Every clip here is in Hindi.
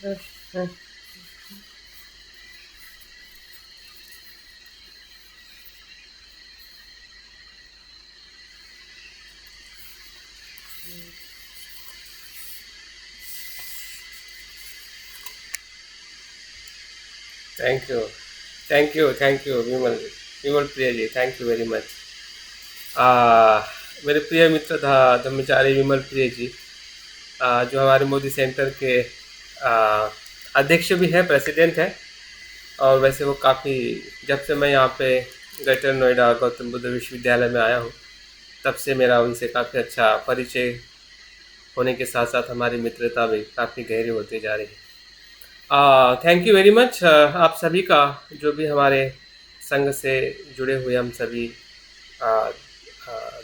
Thank you, thank you, thank you Vimal, Vimal Priya ji, thank you very much. आ, मेरे प्रिय मित्र था धर्मचारी विमल प्रिय जी, जो हमारे मोदी सेंटर के आ, अध्यक्ष भी है, प्रेसिडेंट है। और वैसे वो काफ़ी, जब से मैं यहाँ पे ग्रेटर नोएडा गौतम बुद्ध विश्वविद्यालय में आया हूँ, तब से मेरा उनसे काफ़ी अच्छा परिचय होने के साथ साथ हमारी मित्रता भी काफ़ी गहरी होती जा रही है। थैंक यू वेरी मच आप सभी का, जो भी हमारे संघ से जुड़े हुए हम सभी आ,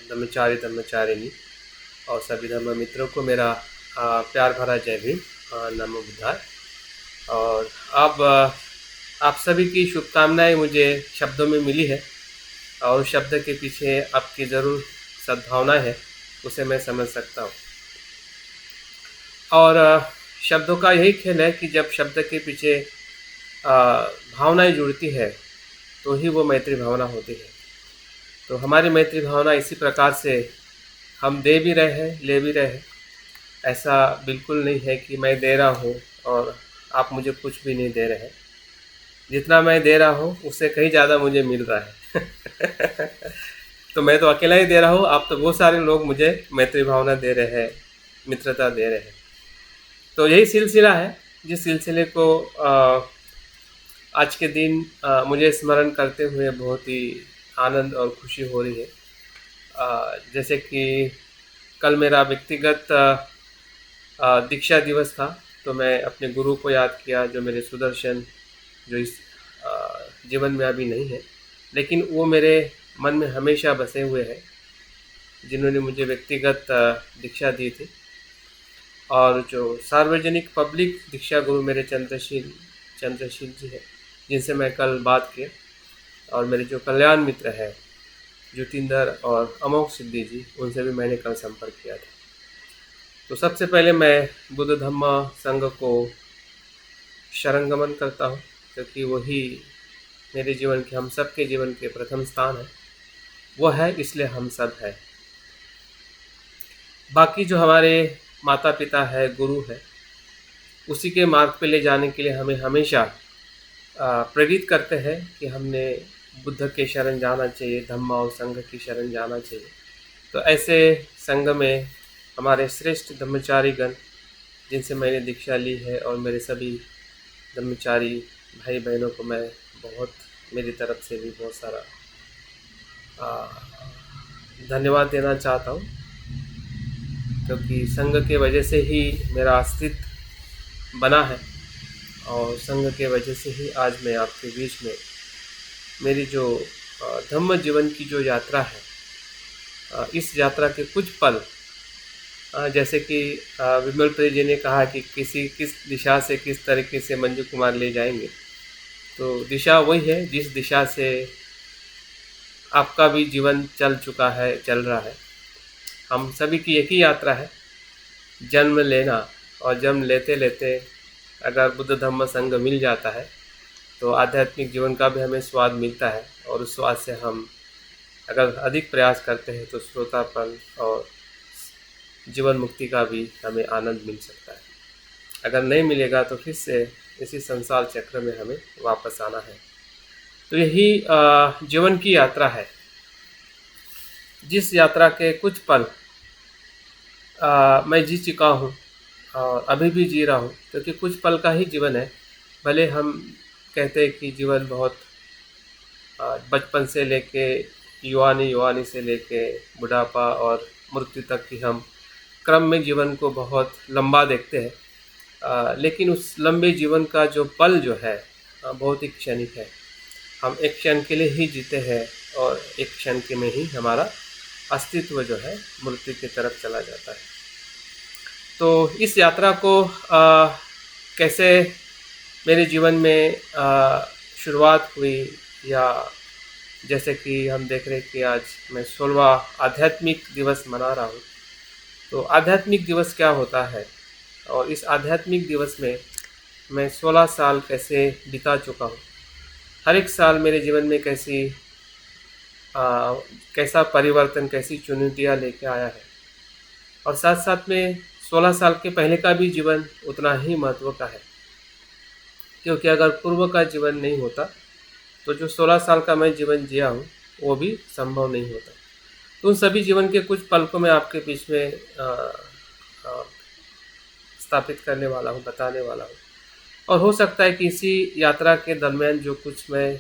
धर्मचारी धर्मचारिणी और सभी धर्म मित्रों को मेरा प्यार भरा जय भीम, नमो बुद्धाय। और अब आप सभी की शुभकामनाएं मुझे शब्दों में मिली है, और उस शब्द के पीछे आपकी ज़रूर सद्भावना है, उसे मैं समझ सकता हूँ। और शब्दों का यही खेल है कि जब शब्द के पीछे भावनाएं जुड़ती है तो ही वो मैत्री भावना होती है। तो हमारी मैत्री भावना इसी प्रकार से हम दे भी रहे हैं, ले भी रहे हैं। ऐसा बिल्कुल नहीं है कि मैं दे रहा हूँ और आप मुझे कुछ भी नहीं दे रहे हैं। जितना मैं दे रहा हूँ उससे कहीं ज़्यादा मुझे मिल रहा है। तो मैं तो अकेला ही दे रहा हूँ, आप तो बहुत सारे लोग मुझे मैत्री भावना दे रहे हैं, मित्रता दे रहे हैं। तो यही सिलसिला है जिस सिलसिले को आज के दिन मुझे स्मरण करते हुए बहुत ही आनंद और खुशी हो रही है। जैसे कि कल मेरा व्यक्तिगत दीक्षा दिवस था, तो मैं अपने गुरु को याद किया, जो मेरे सुदर्शन, जो इस जीवन में अभी नहीं है, लेकिन वो मेरे मन में हमेशा बसे हुए हैं, जिन्होंने मुझे व्यक्तिगत दीक्षा दी थी। और जो सार्वजनिक पब्लिक दीक्षा गुरु मेरे चंद्रशील जी हैं, जिनसे मैं कल बात किया। और मेरे जो कल्याण मित्र है ज्योतिंदर और अमोघ सिद्धि जी, उनसे भी मैंने कल संपर्क किया था। तो सबसे पहले मैं बुद्ध धम्म संघ को शरणगमन करता हूँ, क्योंकि वही मेरे जीवन के, हम सब के जीवन के प्रथम स्थान है। वो है इसलिए हम सब है। बाकी जो हमारे माता पिता है, गुरु है, उसी के मार्ग पे ले जाने के लिए हमें हमेशा प्रेरित करते हैं कि हमने बुद्ध के शरण जाना चाहिए, धम्म और संघ की शरण जाना चाहिए। तो ऐसे संघ में हमारे श्रेष्ठ ब्रह्मचारी गण, जिनसे मैंने दीक्षा ली है, और मेरे सभी ब्रह्मचारी भाई बहनों को मैं बहुत, मेरी तरफ से भी बहुत सारा धन्यवाद देना चाहता हूँ, क्योंकि संघ के वजह से ही मेरा अस्तित्व बना है, और संघ के वजह से ही आज मैं आपके बीच में मेरी जो धम्म जीवन की जो यात्रा है, इस यात्रा के कुछ पल, जैसे कि विमल प्रिय जी ने कहा कि किस दिशा से किस तरीके से मंजू कुमार ले जाएंगे, तो दिशा वही है जिस दिशा से आपका भी जीवन चल चुका है, चल रहा है। हम सभी की एक ही यात्रा है, जन्म लेना, और जन्म लेते लेते अगर बुद्ध धम्म संघ मिल जाता है तो आध्यात्मिक जीवन का भी हमें स्वाद मिलता है, और उस स्वाद से हम अगर अधिक प्रयास करते हैं तो श्रोतापन और जीवन मुक्ति का भी हमें आनंद मिल सकता है। अगर नहीं मिलेगा तो फिर से इसी संसार चक्र में हमें वापस आना है। तो यही जीवन की यात्रा है, जिस यात्रा के कुछ पल मैं जी चुका हूँ और अभी भी जी रहा हूँ, क्योंकि कुछ पल का ही जीवन है। भले हम कहते हैं कि जीवन बहुत बचपन से लेके युवानी से लेके बुढ़ापा और मृत्यु तक की हम क्रम में जीवन को बहुत लंबा देखते हैं, लेकिन उस लंबे जीवन का जो पल जो है बहुत ही क्षणिक है। हम एक क्षण के लिए ही जीते हैं, और एक क्षण के में ही हमारा अस्तित्व जो है मृत्यु की तरफ चला जाता है। तो इस यात्रा को कैसे मेरे जीवन में शुरुआत हुई, या जैसे कि हम देख रहे हैं कि आज मैं 16वां आध्यात्मिक दिवस मना रहा हूँ। तो आध्यात्मिक दिवस क्या होता है, और इस आध्यात्मिक दिवस में मैं 16 साल कैसे बिता चुका हूँ। हर एक साल मेरे जीवन में आ, कैसा परिवर्तन, कैसी चुनौतियाँ लेके आया है। और साथ साथ में 16 साल के पहले का भी जीवन उतना ही महत्व का है, क्योंकि अगर पूर्व का जीवन नहीं होता तो जो 16 साल का मैं जीवन जिया हूँ वो भी संभव नहीं होता। तो उन सभी जीवन के कुछ पल को मैं आपके बीच में आ, स्थापित करने वाला हूँ, बताने वाला हूँ। और हो सकता है कि इसी यात्रा के दरमियान जो कुछ मैं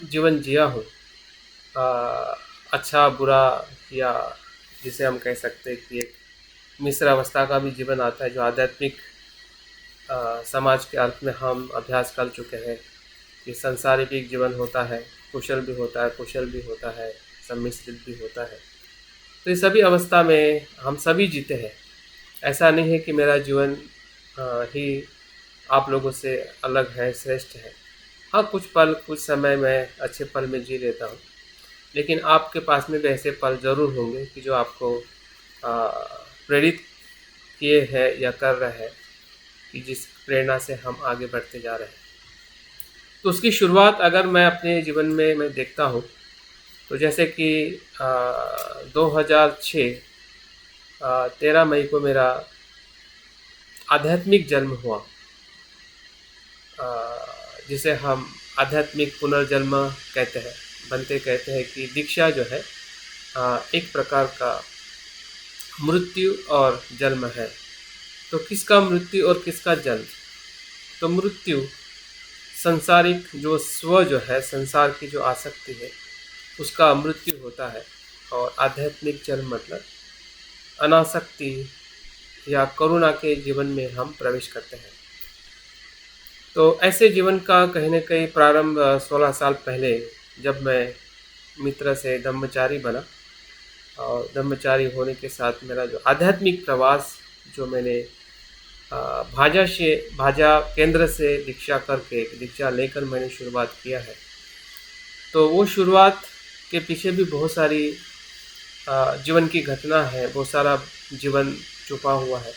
जीवन जिया हूँ, अच्छा बुरा, या जिसे हम कह सकते हैं कि एक मिश्र अवस्था का भी जीवन आता है, जो आध्यात्मिक समाज के अर्थ में हम अभ्यास कर चुके हैं कि सांसारिक जीवन होता है, कुशल भी होता है, कुशल भी होता है, सम्मिश्रित भी होता है। तो इस सभी अवस्था में हम सभी जीते हैं। ऐसा नहीं है कि मेरा जीवन ही आप लोगों से अलग है, श्रेष्ठ है। हाँ, कुछ पल, कुछ समय मैं अच्छे पल में जी लेता हूँ, लेकिन आपके पास में भी ऐसे पल ज़रूर होंगे कि जो आपको प्रेरित किए हैं या कर रहे हैं, कि जिस प्रेरणा से हम आगे बढ़ते जा रहे हैं। तो उसकी शुरुआत अगर मैं अपने जीवन में मैं देखता हूँ, तो जैसे कि 2006 13 मई को मेरा आध्यात्मिक जन्म हुआ, जिसे हम आध्यात्मिक पुनर्जन्म कहते हैं। बनते कहते हैं कि दीक्षा जो है एक प्रकार का मृत्यु और जन्म है। तो किसका मृत्यु और किसका जन्म? तो मृत्यु संसारिक जो स्व जो है, संसार की जो आसक्ति है, उसका मृत्यु होता है। और आध्यात्मिक जन्म मतलब अनासक्ति या करुणा के जीवन में हम प्रवेश करते हैं। तो ऐसे जीवन का कहीं न कहीं प्रारंभ 16 साल पहले, जब मैं मित्र से ब्रह्मचारी बना, और ब्रह्मचारी होने के साथ मेरा जो आध्यात्मिक प्रवास, जो मैंने भाजा केंद्र से दीक्षा लेकर मैंने शुरुआत किया है। तो वो शुरुआत के पीछे भी बहुत सारी जीवन की घटना है, बहुत सारा जीवन छुपा हुआ है।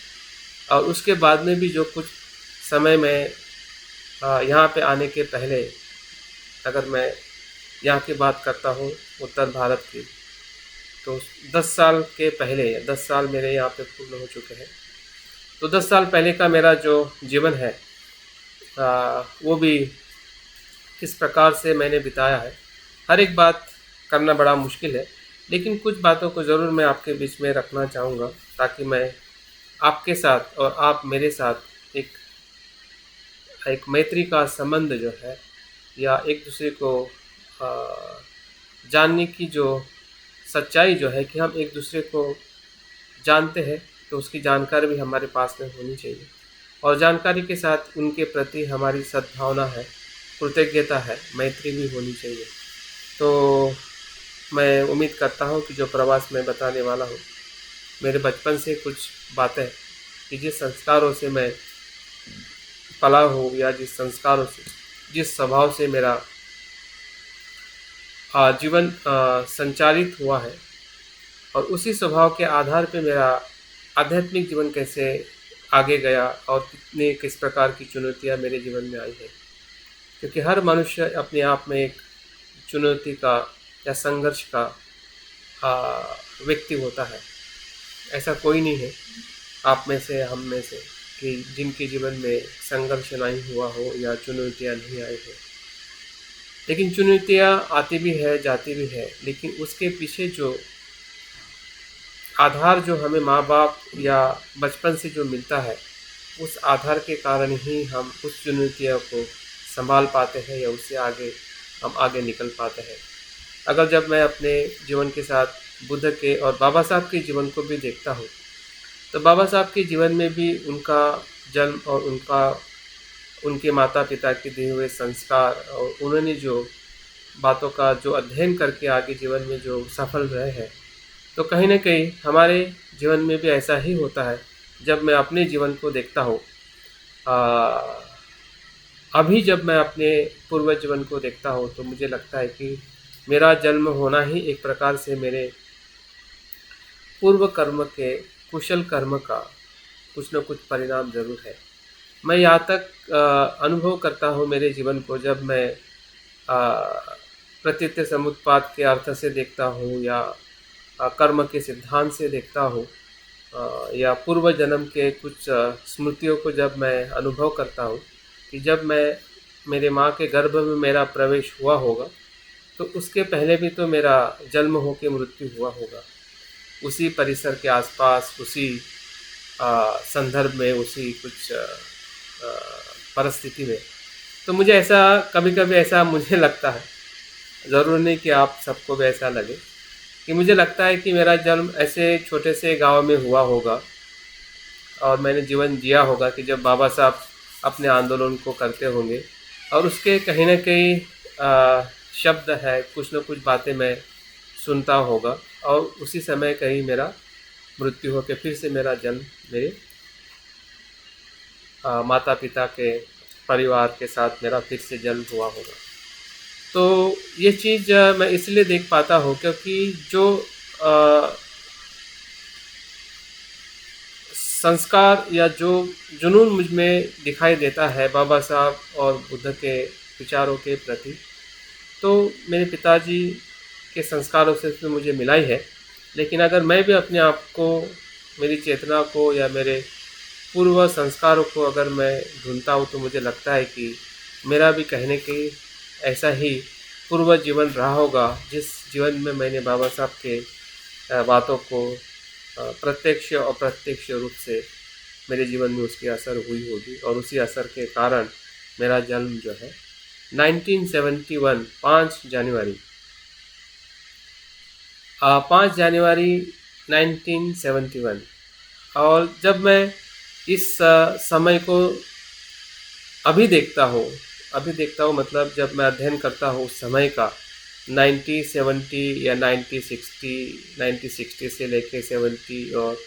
और उसके बाद में भी जो कुछ समय में यहाँ पे आने के पहले, अगर मैं यहाँ की बात करता हूँ उत्तर भारत की, तो 10 साल के पहले, 10 साल मेरे यहाँ पे पूर्ण हो चुके हैं। तो 10 साल पहले का मेरा जो जीवन है वो भी किस प्रकार से मैंने बिताया है, हर एक बात करना बड़ा मुश्किल है, लेकिन कुछ बातों को ज़रूर मैं आपके बीच में रखना चाहूँगा, ताकि मैं आपके साथ और आप मेरे साथ एक मैत्री का संबंध जो है, या एक दूसरे को जानने की जो सच्चाई जो है, कि हम एक दूसरे को जानते हैं, तो उसकी जानकारी भी हमारे पास में होनी चाहिए। और जानकारी के साथ उनके प्रति हमारी सद्भावना है, कृतज्ञता है, मैत्री भी होनी चाहिए। तो मैं उम्मीद करता हूँ कि जो प्रवास मैं बताने वाला हूँ, मेरे बचपन से कुछ बातें, कि जिस संस्कारों से मैं पला हूँ, या जिस संस्कारों से, जिस स्वभाव से मेरा जीवन संचालित हुआ है, और उसी स्वभाव के आधार पे मेरा आध्यात्मिक जीवन कैसे आगे गया, और किस प्रकार की चुनौतियाँ मेरे जीवन में आई है। क्योंकि हर मनुष्य अपने आप में एक चुनौती का या संघर्ष का व्यक्ति होता है। ऐसा कोई नहीं है आप में से, हम में से, कि जिनके जीवन में संघर्ष नहीं हुआ हो या चुनौतियाँ नहीं आई हो। लेकिन चुनौतियाँ आती भी है, जाती भी है, लेकिन उसके पीछे जो आधार, जो हमें माँ बाप या बचपन से जो मिलता है, उस आधार के कारण ही हम उस चुनौतियों को संभाल पाते हैं, या उससे हम आगे निकल पाते हैं। अगर जब मैं अपने जीवन के साथ बुद्ध के और बाबा साहब के जीवन को भी देखता हूँ, तो बाबा साहब के जीवन में भी उनका जन्म और उनके माता पिता के दिए हुए संस्कार, और उन्होंने जो बातों का जो अध्ययन करके आगे जीवन में जो सफल रहे हैं, तो कहीं ना कहीं हमारे जीवन में भी ऐसा ही होता है। जब मैं अपने जीवन को देखता हूँ, अभी जब मैं अपने पूर्व जीवन को देखता हूँ, तो मुझे लगता है कि मेरा जन्म होना ही एक प्रकार से मेरे पूर्व कर्म के, कुशल कर्म का कुछ न कुछ परिणाम जरूर है। मैं यहाँ तक अनुभव करता हूँ मेरे जीवन को, जब मैं प्रतीत समुत्पाद के अर्थ से देखता हूँ, या कर्म के सिद्धांत से देखता हूँ, या पूर्व जन्म के कुछ स्मृतियों को जब मैं अनुभव करता हूँ कि जब मैं मेरे माँ के गर्भ में मेरा प्रवेश हुआ होगा, तो उसके पहले भी तो मेरा जन्म हो के मृत्यु हुआ होगा, उसी परिसर के आसपास, उसी संदर्भ में, उसी कुछ परिस्थिति में। तो मुझे ऐसा कभी कभी ऐसा मुझे लगता है, ज़रूर नहीं कि आप सबको भी ऐसा लगे, कि मुझे लगता है कि मेरा जन्म ऐसे छोटे से गांव में हुआ होगा और मैंने जीवन जिया होगा कि जब बाबा साहब अपने आंदोलन को करते होंगे, और उसके कहीं ना कहीं शब्द है, कुछ न कुछ बातें मैं सुनता होगा, और उसी समय कहीं मेरा मृत्यु होकर फिर से मेरा जन्म मेरे माता पिता के परिवार के साथ मेरा फिर से जन्म हुआ होगा। तो ये चीज़ मैं इसलिए देख पाता हूँ क्योंकि जो संस्कार या जो जुनून मुझ में दिखाई देता है बाबा साहब और बुद्ध के विचारों के प्रति, तो मेरे पिताजी के संस्कारों से तो मुझे मिला ही है। लेकिन अगर मैं भी अपने आप को, मेरी चेतना को, या मेरे पूर्व संस्कारों को अगर मैं ढूंढता हूँ, तो मुझे लगता है कि मेरा भी कहने के ऐसा ही पूर्व जीवन रहा होगा, जिस जीवन में मैंने बाबा साहब के बातों को प्रत्यक्ष और अप्रत्यक्ष रूप से मेरे जीवन में उसकी असर हुई होगी, और उसी असर के कारण मेरा जन्म जो है 1971 5 जनवरी 1971। और जब मैं इस समय को अभी देखता हूँ मतलब जब मैं अध्ययन करता हूँ उस समय का, 1970 या 1960 से लेके 70 और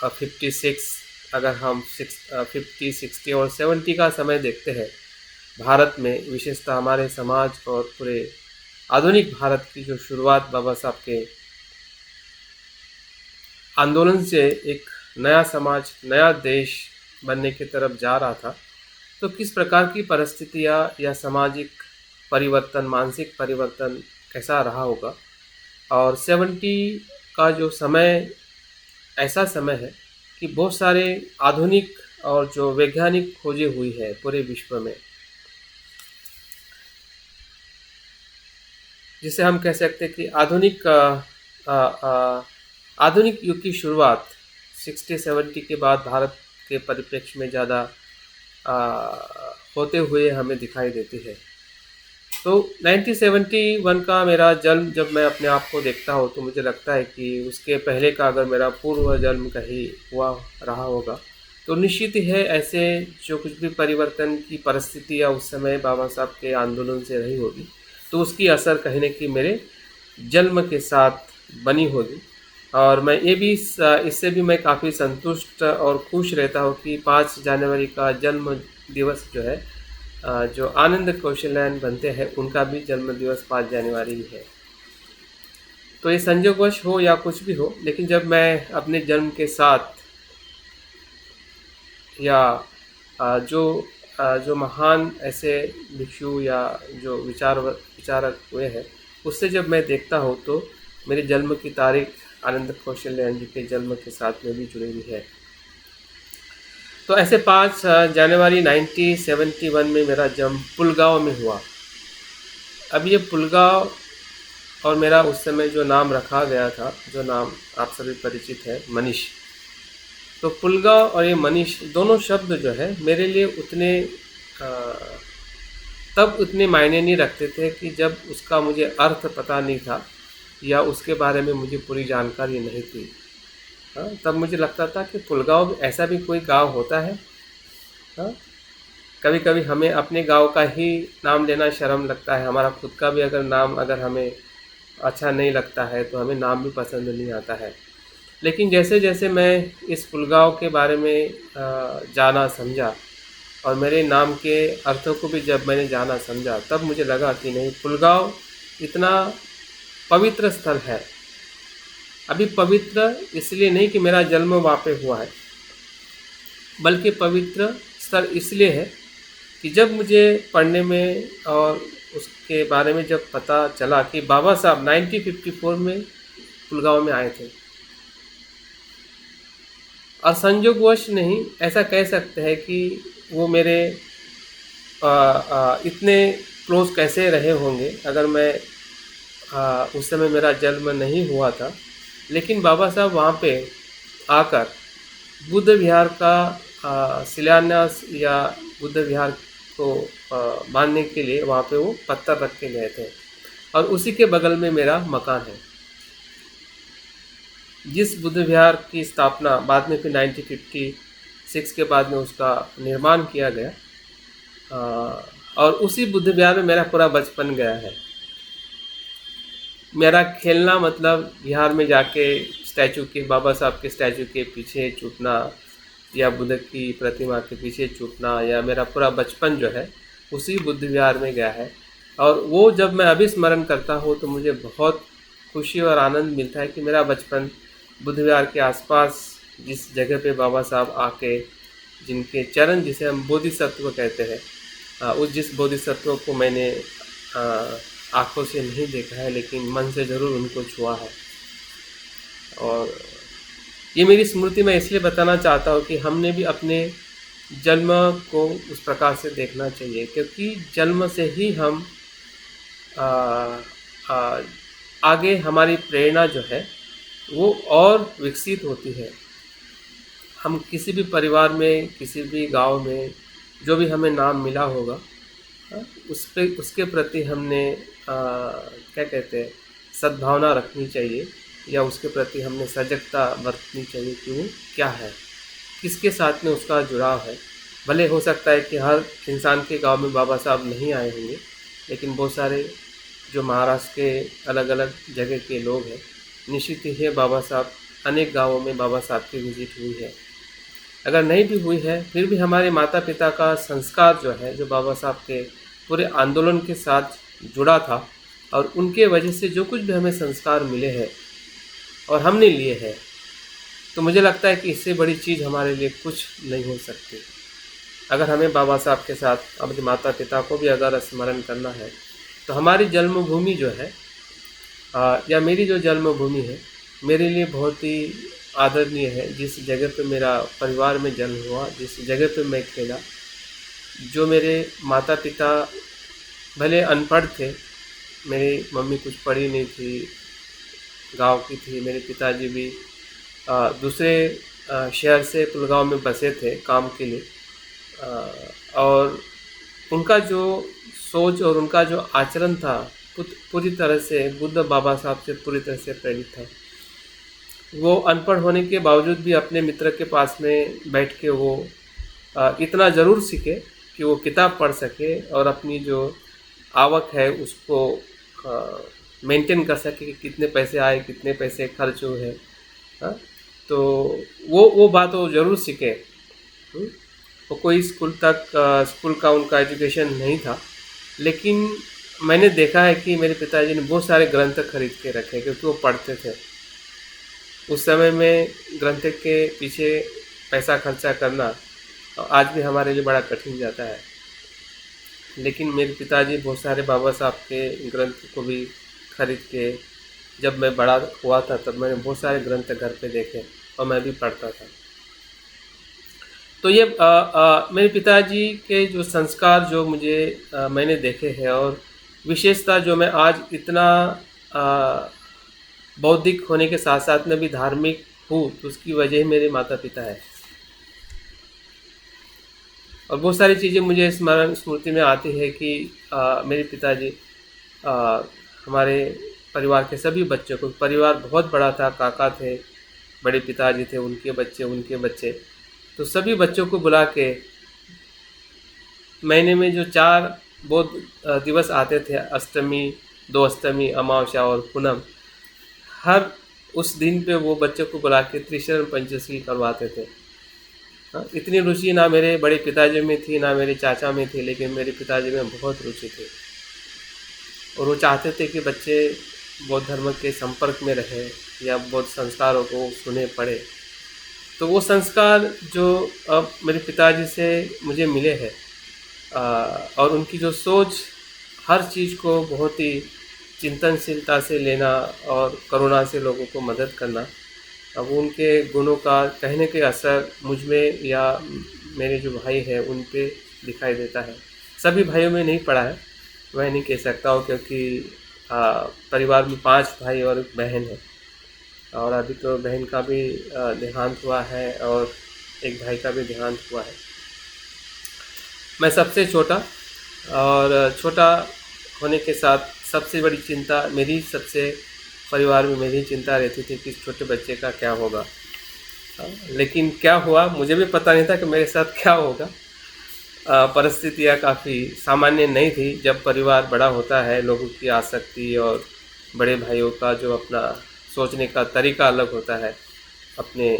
56, अगर हम 50, 60 और 70 का समय देखते हैं भारत में, विशेषतः हमारे समाज और पूरे आधुनिक भारत की जो शुरुआत बाबा साहब के आंदोलन से एक नया समाज, नया देश बनने की तरफ जा रहा था, तो किस प्रकार की परिस्थितियाँ या सामाजिक परिवर्तन, मानसिक परिवर्तन कैसा रहा होगा। और 70 का जो समय ऐसा समय है कि बहुत सारे आधुनिक और जो वैज्ञानिक खोजें हुई है पूरे विश्व में, जिसे हम कह सकते हैं कि आधुनिक युग की शुरुआत 60-70 के बाद भारत के परिप्रेक्ष्य में ज़्यादा होते हुए हमें दिखाई देती है। तो 1971 का मेरा जन्म जब मैं अपने आप को देखता हूँ, तो मुझे लगता है कि उसके पहले का अगर मेरा पूर्व जन्म कहीं हुआ रहा होगा, तो निश्चित ही है ऐसे जो कुछ भी परिवर्तन की परिस्थिति या उस समय बाबा साहब के आंदोलन से रही होगी, तो उसकी असर कहीं न कहीं मेरे जन्म के साथ बनी होगी। और मैं ये भी इससे भी मैं काफ़ी संतुष्ट और खुश रहता हूँ कि 5 जनवरी का जन्म दिवस जो है, जो आनंद कौशल्यान बनते हैं, उनका भी जन्म दिवस 5 जनवरी ही है। तो ये संयोगवश हो या कुछ भी हो, लेकिन जब मैं अपने जन्म के साथ या जो महान ऐसे भिक्षु या जो विचारक हुए हैं, उससे जब मैं देखता हूँ, तो मेरे जन्म की तारीख आनंद कौशल्यान जी के जन्म के साथ में भी जुड़ी हुई है। तो ऐसे 5 जनवरी 1971 में मेरा जन्म पुलगांव में हुआ। अब ये पुलगांव और मेरा उस समय जो नाम रखा गया था, जो नाम आप सभी परिचित है, मनीष। तो पुलगांव और ये मनीष दोनों शब्द जो है मेरे लिए तब उतने मायने नहीं रखते थे कि जब उसका मुझे अर्थ पता नहीं था या उसके बारे में मुझे पूरी जानकारी नहीं थी। हाँ, तब मुझे लगता था कि पुलगांव ऐसा भी कोई गांव होता है। हाँ, कभी कभी हमें अपने गांव का ही नाम लेना शर्म लगता है, हमारा खुद का भी अगर नाम अगर हमें अच्छा नहीं लगता है तो हमें नाम भी पसंद नहीं आता है। लेकिन जैसे जैसे मैं इस पुलगांव के बारे में जाना समझा और मेरे नाम के अर्थों को भी जब मैंने जाना समझा, तब मुझे लगा कि नहीं, पुलगांव इतना पवित्र स्थल है। अभी पवित्र इसलिए नहीं कि मेरा जन्म वहाँ पे हुआ है, बल्कि पवित्र स्थल इसलिए है कि जब मुझे पढ़ने में और उसके बारे में जब पता चला कि बाबा साहब 1954 में पुलगांव में आए थे, और संयोगवश नहीं, ऐसा कह सकते हैं कि वो मेरे इतने क्लोज कैसे रहे होंगे अगर मैं उस समय मेरा जन्म नहीं हुआ था। लेकिन बाबा साहब वहाँ पे आकर बुद्ध विहार का शिलान्यास या बुद्ध विहार को बांधने के लिए वहाँ पे वो पत्थर रख के गए थे, और उसी के बगल में मेरा मकान है। जिस बुद्ध विहार की स्थापना बाद में फिर 1956 के बाद में उसका निर्माण किया गया, और उसी बुद्ध विहार में मेरा पूरा बचपन गया है। मेरा खेलना मतलब विहार में जाके स्टैचू के, बाबा साहब के स्टैचू के पीछे छूटना या बुद्ध की प्रतिमा के पीछे छूटना, या मेरा पूरा बचपन जो है उसी बुद्ध विहार में गया है। और वो जब मैं अभी स्मरण करता हूँ तो मुझे बहुत खुशी और आनंद मिलता है कि मेरा बचपन बुद्ध विहार के आसपास जिस जगह पे बाबा साहब आके, जिनके चरण जिसे हम बोधिसत्व कहते हैं, उस जिस बोधिसत्व को मैंने आँखों से नहीं देखा है लेकिन मन से ज़रूर उनको छुआ है। और ये मेरी स्मृति मैं इसलिए बताना चाहता हूँ कि हमने भी अपने जन्म को उस प्रकार से देखना चाहिए, क्योंकि जन्म से ही हम आगे हमारी प्रेरणा जो है वो और विकसित होती है। हम किसी भी परिवार में, किसी भी गांव में जो भी हमें नाम मिला होगा, उसके प्रति हमने क्या कहते हैं, सद्भावना रखनी चाहिए, या उसके प्रति हमने सजगता बरतनी चाहिए कि वो क्या है, किसके साथ में उसका जुड़ाव है। भले हो सकता है कि हर इंसान के गांव में बाबा साहब नहीं आए होंगे, लेकिन बहुत सारे जो महाराष्ट्र के अलग अलग जगह के लोग हैं, निश्चित ही है बाबा साहब, अनेक गांवों में बाबा साहब की विजिट हुई है। अगर नहीं भी हुई है फिर भी हमारे माता पिता का संस्कार जो है, जो बाबा साहब के पूरे आंदोलन के साथ जुड़ा था, और उनके वजह से जो कुछ भी हमें संस्कार मिले हैं और हमने लिए हैं, तो मुझे लगता है कि इससे बड़ी चीज़ हमारे लिए कुछ नहीं हो सकती। अगर हमें बाबा साहब के साथ अपने माता पिता को भी अगर स्मरण करना है, तो हमारी जन्मभूमि जो है, या मेरी जो जन्मभूमि है, मेरे लिए बहुत ही आदरणीय है। जिस जगह पे मेरा परिवार में जन्म हुआ, जिस जगह पे मैं खेला, जो मेरे माता पिता भले अनपढ़ थे, मेरी मम्मी कुछ पढ़ी नहीं थी, गांव की थी, मेरे पिताजी भी दूसरे शहर से पुलगांव में बसे थे काम के लिए, और उनका जो सोच और उनका जो आचरण था पूरी तरह से बुद्ध बाबा साहब से पूरी तरह से प्रेरित था। वो अनपढ़ होने के बावजूद भी अपने मित्र के पास में बैठ के वो इतना ज़रूर सीखे कि वो किताब पढ़ सके और अपनी जो आवक है उसको मेंटेन कर सके कि कितने पैसे आए, कितने पैसे खर्च हुए हैं। तो वो बात वो ज़रूर सीखे। वो कोई स्कूल का उनका एजुकेशन नहीं था, लेकिन मैंने देखा है कि मेरे पिताजी ने बहुत सारे ग्रंथ खरीद के रखे क्योंकि वो पढ़ते थे। उस समय में ग्रंथ के पीछे पैसा खर्चा करना आज भी हमारे लिए बड़ा कठिन जाता है, लेकिन मेरे पिताजी बहुत सारे बाबा साहब के ग्रंथ को भी खरीद के, जब मैं बड़ा हुआ था तब मैंने बहुत सारे ग्रंथ घर पे देखे और मैं भी पढ़ता था। तो ये मेरे पिताजी के जो संस्कार जो मुझे मैंने देखे हैं, और विशेषता जो मैं आज इतना बौद्धिक होने के साथ साथ में भी धार्मिक हूँ, तो उसकी वजह मेरे माता पिता है। और बहुत सारी चीज़ें मुझे स्मृति में आती है कि मेरे पिताजी हमारे परिवार के सभी बच्चों को, परिवार बहुत बड़ा था, काका थे, बड़े पिताजी थे, उनके बच्चे, तो सभी बच्चों को बुला के महीने में जो 4 बौद्ध दिवस आते थे, अष्टमी, 2 अष्टमी, अमावस्या और पूनम, हर उस दिन पे वो बच्चों को बुला के त्रिशरण पंचदशी करवाते थे। इतनी रुचि ना मेरे बड़े पिताजी में थी ना मेरे चाचा में थी, लेकिन मेरे पिताजी में बहुत रुचि थी, और वो चाहते थे कि बच्चे बौद्ध धर्म के संपर्क में रहे या बौद्ध संस्कारों को सुने पढ़े। तो वो संस्कार जो अब मेरे पिताजी से मुझे मिले हैं, और उनकी जो सोच, हर चीज़ को बहुत ही चिंतनशीलता से लेना और करुणा से लोगों को मदद करना, अब उनके गुणों का कहने के असर मुझ में या मेरे जो भाई हैं उन पे दिखाई देता है। सभी भाइयों में नहीं पड़ा है, मैं नहीं कह सकता हूँ, क्योंकि परिवार में 5 भाई और 1 बहन है, और अभी तो बहन का भी देहांत हुआ है और एक भाई का भी देहांत हुआ है। मैं सबसे छोटा, और छोटा होने के साथ सबसे बड़ी चिंता मेरी, सबसे परिवार में मेरी चिंता रहती थी कि इस छोटे बच्चे का क्या होगा। लेकिन क्या हुआ मुझे भी पता नहीं था कि मेरे साथ क्या होगा। परिस्थितियाँ काफ़ी सामान्य नहीं थी। जब परिवार बड़ा होता है, लोगों की आसक्ति और बड़े भाइयों का जो अपना सोचने का तरीका अलग होता है, अपने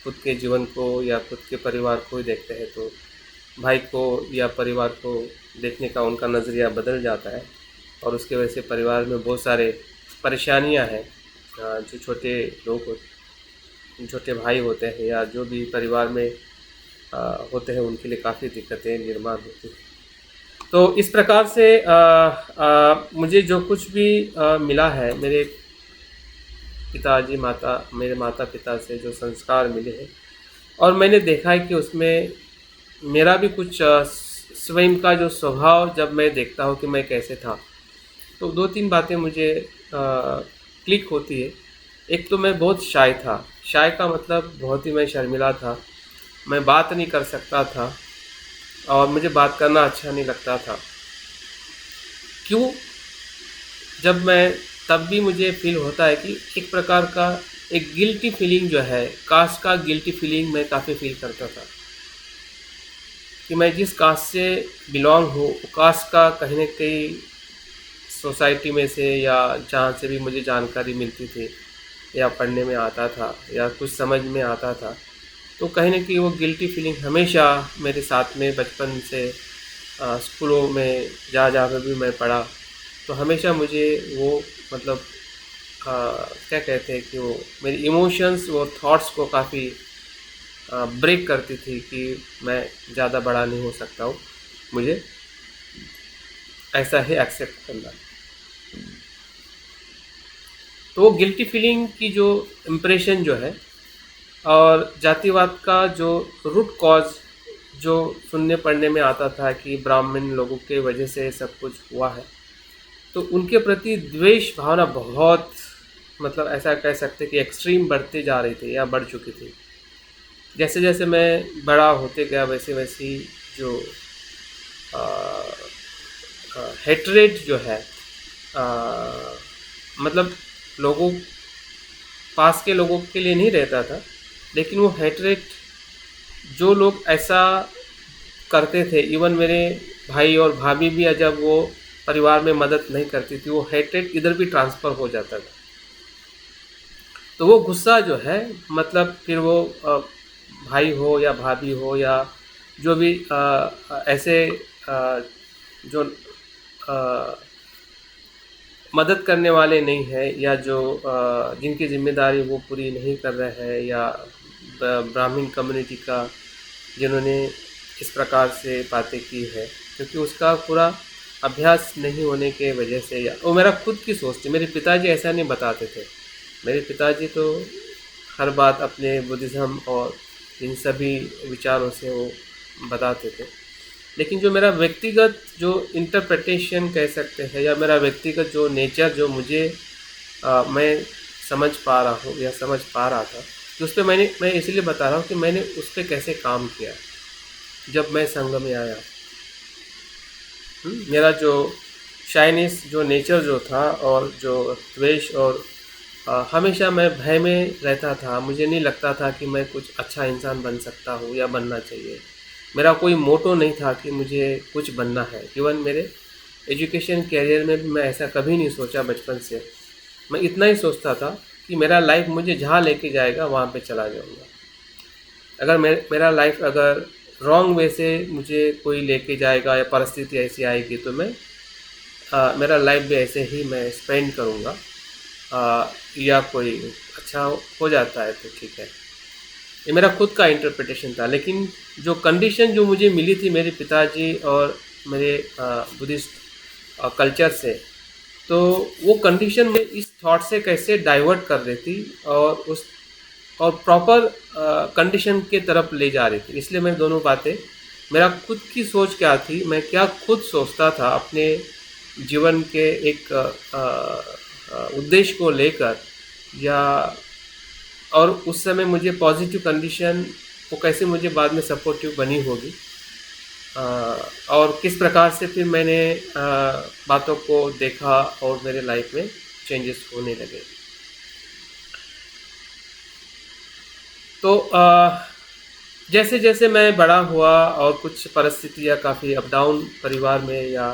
खुद के जीवन को या खुद के परिवार को ही देखते हैं, तो भाई को या परिवार को देखने का उनका नज़रिया बदल जाता है, और उसके वजह से परिवार में बहुत सारे परेशानियां हैं। जो छोटे भाई होते हैं या जो भी परिवार में होते हैं, उनके लिए काफ़ी दिक्कतें निर्माण होती हैं। तो इस प्रकार से मुझे जो कुछ भी मिला है, मेरे माता पिता से जो संस्कार मिले हैं, और मैंने देखा है कि उसमें मेरा भी कुछ स्वयं का जो स्वभाव जब मैं देखता हूँ कि मैं कैसे था, तो 2-3 बातें मुझे क्लिक होती है। एक तो मैं बहुत शाय था। शाय का मतलब बहुत ही मैं शर्मिला था। मैं बात नहीं कर सकता था और मुझे बात करना अच्छा नहीं लगता था। क्यों? जब मैं तब भी मुझे फ़ील होता है कि एक प्रकार का एक गिल्टी फीलिंग जो है, कास्ट का गिल्टी फीलिंग मैं काफ़ी फ़ील करता था कि मैं जिस कास्ट से बिलॉन्ग हूँ, वो कास्ट का कहीं न कहीं सोसाइटी में से या जहाँ से भी मुझे जानकारी मिलती थी या पढ़ने में आता था या कुछ समझ में आता था, तो कहीं न कहीं वो गिल्टी फीलिंग हमेशा मेरे साथ में बचपन से स्कूलों में जहाँ पर भी मैं पढ़ा, तो हमेशा मुझे वो मतलब क्या कहते हैं कि वो मेरी इमोशंस, वो थॉट्स को काफ़ी ब्रेक करती थी कि मैं ज़्यादा बड़ा नहीं हो सकता हूँ, मुझे ऐसा ही एक्सेप्ट करना। तो वो गिल्टी फीलिंग की जो इम्प्रेशन जो है, और जातिवाद का जो रूट कॉज जो सुनने पढ़ने में आता था कि ब्राह्मण लोगों के वजह से सब कुछ हुआ है, तो उनके प्रति द्वेष भावना बहुत, मतलब ऐसा कह सकते कि एक्सट्रीम बढ़ती जा रही थी या बढ़ चुकी थी। जैसे जैसे मैं बड़ा होते गया, वैसे वैसी जो हेट्रेड जो है, मतलब लोगों, पास के लोगों के लिए नहीं रहता था, लेकिन वो हेट्रेड जो लोग ऐसा करते थे, इवन मेरे भाई और भाभी भी जब वो परिवार में मदद नहीं करती थी, वो हेट्रेड इधर भी ट्रांसफ़र हो जाता था। तो वो गुस्सा जो है, मतलब फिर वो भाई हो या भाभी हो या जो भी ऐसे जो मदद करने वाले नहीं हैं, या जो जिनकी ज़िम्मेदारी वो पूरी नहीं कर रहे हैं, या ब्राह्मण कम्युनिटी का जिन्होंने इस प्रकार से बातें की है, क्योंकि उसका पूरा अभ्यास नहीं होने के वजह से, या वो मेरा खुद की सोच थी। मेरे पिताजी ऐसा नहीं बताते थे। मेरे पिताजी तो हर बात अपने बुद्धिज़्म और इन सभी विचारों से वो बताते थे, लेकिन जो मेरा व्यक्तिगत जो इंटरप्रिटेशन कह सकते हैं, या मेरा व्यक्तिगत जो नेचर जो मुझे मैं समझ पा रहा हूँ या समझ पा रहा था, तो उस पर मैं इसलिए बता रहा हूँ कि मैंने उस पर कैसे काम किया जब मैं संघ में आया। मेरा जो शाइनेस जो नेचर जो था, और जो द्वेष, और हमेशा मैं भय में रहता था। मुझे नहीं लगता था कि मैं कुछ अच्छा इंसान बन सकता हूँ या बनना चाहिए। मेरा कोई मोटो नहीं था कि मुझे कुछ बनना है। इवन मेरे एजुकेशन कैरियर में भी मैं ऐसा कभी नहीं सोचा बचपन से। मैं इतना ही सोचता था कि मेरा लाइफ मुझे जहाँ लेके जाएगा वहाँ पे चला जाऊँगा। अगर मेरा लाइफ अगर रॉन्ग वे से मुझे कोई लेके जाएगा या परिस्थिति ऐसी आएगी, तो मैं मेरा लाइफ भी ऐसे ही मैं स्पेंड करूँगा, या कोई अच्छा हो जाता है तो ठीक है। ये मेरा खुद का इंटरप्रिटेशन था। लेकिन जो कंडीशन जो मुझे मिली थी मेरे पिताजी और मेरे बुद्धिस्ट कल्चर से, तो वो कंडीशन में इस थॉट से कैसे डाइवर्ट कर देती और उस और प्रॉपर कंडीशन के तरफ ले जा रही थी। इसलिए मैं दोनों बातें, मेरा खुद की सोच क्या थी, मैं क्या खुद सोचता था अपने जीवन के एक उद्देश्य को लेकर, या और उस समय मुझे पॉजिटिव कंडीशन वो कैसे मुझे बाद में सपोर्टिव बनी होगी, और किस प्रकार से फिर मैंने बातों को देखा और मेरे लाइफ में चेंजेस होने लगे। तो जैसे जैसे मैं बड़ा हुआ और कुछ परिस्थितियाँ काफ़ी अप डाउन परिवार में या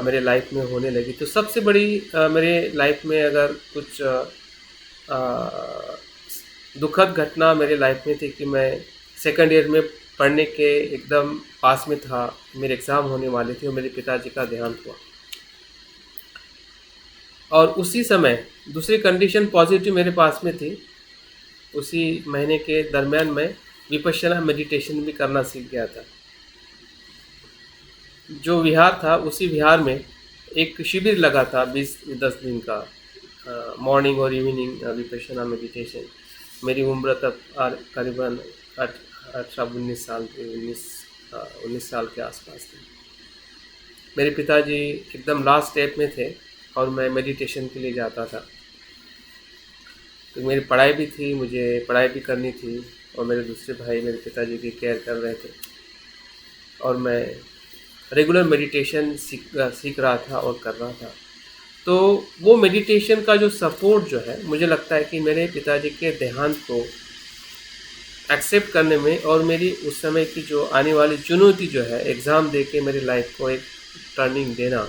मेरे लाइफ में होने लगी, तो सबसे बड़ी मेरे लाइफ में अगर कुछ दुखद घटना मेरे लाइफ में थी कि मैं सेकंड ईयर में पढ़ने के एकदम पास में था, मेरे एग्ज़ाम होने वाले थे और मेरे पिताजी का देहांत हुआ। और उसी समय दूसरी कंडीशन पॉजिटिव मेरे पास में थी। उसी महीने के दरमियान मैं विपश्यना मेडिटेशन भी करना सीख गया था। जो विहार था, उसी विहार में एक शिविर लगा था 20-10 दिन का, मॉर्निंग और इवनिंग विपश्यना मेडिटेशन। मेरी उम्र तब करीबन 18-19 साल थी, 19 साल के आसपास थी। मेरे पिताजी एकदम लास्ट स्टेप में थे और मैं मेडिटेशन के लिए जाता था। तो मेरी पढ़ाई भी थी, मुझे पढ़ाई भी करनी थी, और मेरे दूसरे भाई मेरे पिताजी की केयर कर रहे थे, और मैं रेगुलर मेडिटेशन सीख रहा था और कर रहा था। तो वो मेडिटेशन का जो सपोर्ट जो है, मुझे लगता है कि मेरे पिताजी के देहांत को एक्सेप्ट करने में और मेरी उस समय की जो आने वाली चुनौती जो है, एग्ज़ाम दे के मेरी लाइफ को एक टर्निंग देना,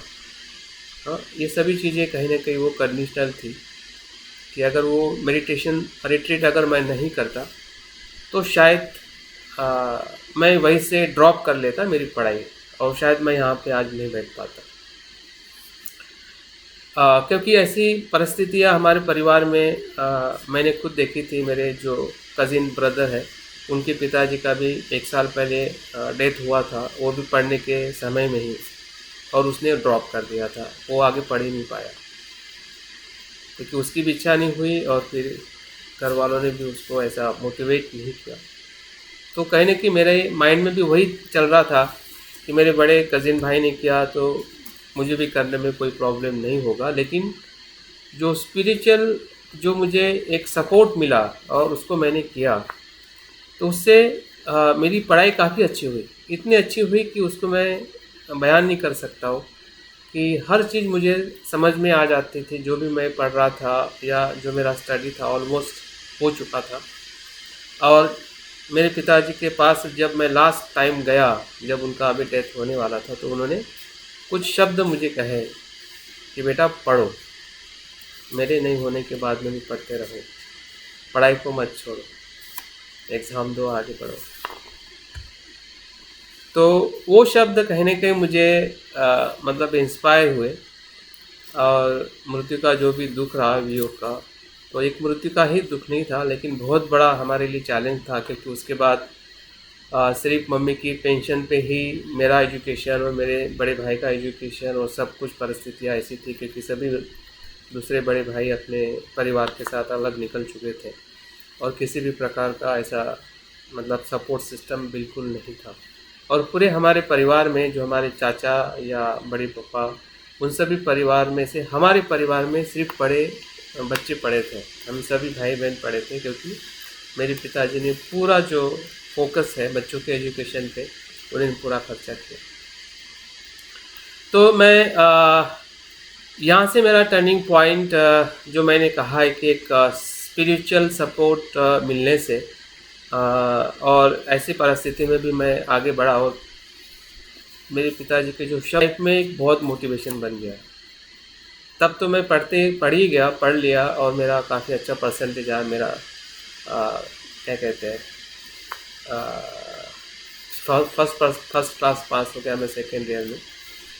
हाँ, ये सभी चीज़ें कहीं ना कहीं वो कंडीशनल थी कि अगर वो मेडिटेशन रिट्रीट अगर मैं नहीं करता तो शायद मैं वहीं से ड्रॉप कर लेता मेरी पढ़ाई, और शायद मैं यहाँ पे आज नहीं बैठ पाता। क्योंकि ऐसी परिस्थितियाँ हमारे परिवार में मैंने खुद देखी थी। मेरे जो कज़िन ब्रदर है, उनके पिताजी का भी 1 साल पहले डेथ हुआ था, वो भी पढ़ने के समय में ही, और उसने ड्रॉप कर दिया था, वो आगे पढ़ ही नहीं पाया क्योंकि उसकी भी इच्छा नहीं हुई और फिर घर वालों ने भी उसको ऐसा मोटिवेट नहीं किया। तो कहीं ना कहीं मेरे माइंड में भी वही चल रहा था कि मेरे बड़े कज़िन भाई ने किया तो मुझे भी करने में कोई प्रॉब्लम नहीं होगा। लेकिन जो स्पिरिचुअल जो मुझे एक सपोर्ट मिला और उसको मैंने किया, तो उससे मेरी पढ़ाई काफ़ी अच्छी हुई, इतनी अच्छी हुई कि उसको मैं बयान नहीं कर सकता हूँ कि हर चीज़ मुझे समझ में आ जाती थी। जो भी मैं पढ़ रहा था या जो मेरा स्टडी था ऑलमोस्ट हो चुका था। और मेरे पिताजी के पास जब मैं लास्ट टाइम गया, जब उनका अभी डेथ होने वाला था, तो उन्होंने कुछ शब्द मुझे कहे कि बेटा पढ़ो, मेरे नहीं होने के बाद में भी पढ़ते रहो, पढ़ाई को मत छोड़ो, एग्ज़ाम दो, आगे बढ़ो। तो वो शब्द कहीं ना कहीं मुझे मतलब इंस्पायर हुए। और मृत्यु का जो भी दुख रहा वियोग का, तो एक मृत्यु का ही दुख नहीं था, लेकिन बहुत बड़ा हमारे लिए चैलेंज था, क्योंकि उसके बाद सिर्फ मम्मी की पेंशन पे ही मेरा एजुकेशन और मेरे बड़े भाई का एजुकेशन और सब कुछ परिस्थितियाँ ऐसी थी, क्योंकि सभी दूसरे बड़े भाई अपने परिवार के साथ अलग निकल चुके थे और किसी भी प्रकार का ऐसा मतलब सपोर्ट सिस्टम बिल्कुल नहीं था। और पूरे हमारे परिवार में जो हमारे चाचा या बड़े पापा, उन सभी परिवार में से हमारे परिवार में सिर्फ बड़े बच्चे पढ़े थे, हम सभी भाई बहन पढ़े थे, क्योंकि मेरे पिताजी ने पूरा जो फोकस है बच्चों के एजुकेशन पे, उन्होंने पूरा खर्चा किया। तो मैं यहाँ से मेरा टर्निंग पॉइंट जो मैंने कहा है कि एक स्पिरिचुअल सपोर्ट मिलने से और ऐसी परिस्थिति में भी मैं आगे बढ़ा, और मेरे पिताजी के जो लाइफ में एक बहुत मोटिवेशन बन गया। तब तो मैं पढ़ लिया और मेरा काफ़ी अच्छा परसेंटेज आया। मेरा क्या कहते हैं फर्स्ट क्लास पास हो गया मैं सेकेंड ईयर में,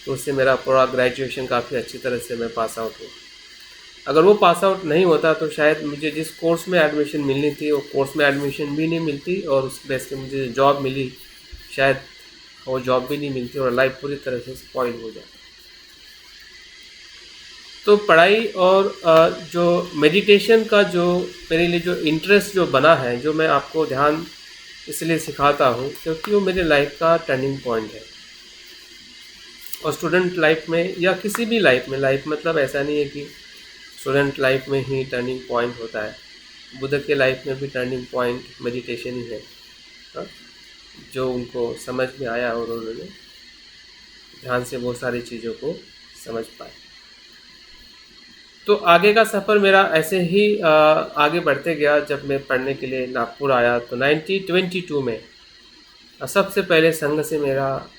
तो उससे मेरा पूरा ग्रेजुएशन काफ़ी अच्छी तरह से मैं पास आउट हुआ। अगर वो पास आउट नहीं होता तो शायद मुझे जिस कोर्स में एडमिशन मिलनी थी वो कोर्स में एडमिशन भी नहीं मिलती, और उस बेस पे मुझे जॉब मिली शायद वो जॉब भी नहीं मिलती और लाइफ पूरी तरह से स्पॉइल हो जाती। तो पढ़ाई और जो मेडिटेशन का जो मेरे लिए जो इंटरेस्ट जो बना है, जो मैं आपको ध्यान इसलिए सिखाता हूँ क्योंकि वो मेरे लाइफ का टर्निंग पॉइंट है। और स्टूडेंट लाइफ में या किसी भी लाइफ में, लाइफ मतलब ऐसा नहीं है कि स्टूडेंट लाइफ में ही टर्निंग पॉइंट होता है, बुद्ध के लाइफ में भी टर्निंग पॉइंट मेडिटेशन ही है। हाँ? जो उनको समझ में आया और उन्होंने ध्यान से बहुत सारी चीज़ों को समझ पाए। तो आगे का सफ़र मेरा ऐसे ही आगे बढ़ते गया। जब मैं पढ़ने के लिए नागपुर आया तो 1922 में सबसे पहले संघ से मेरा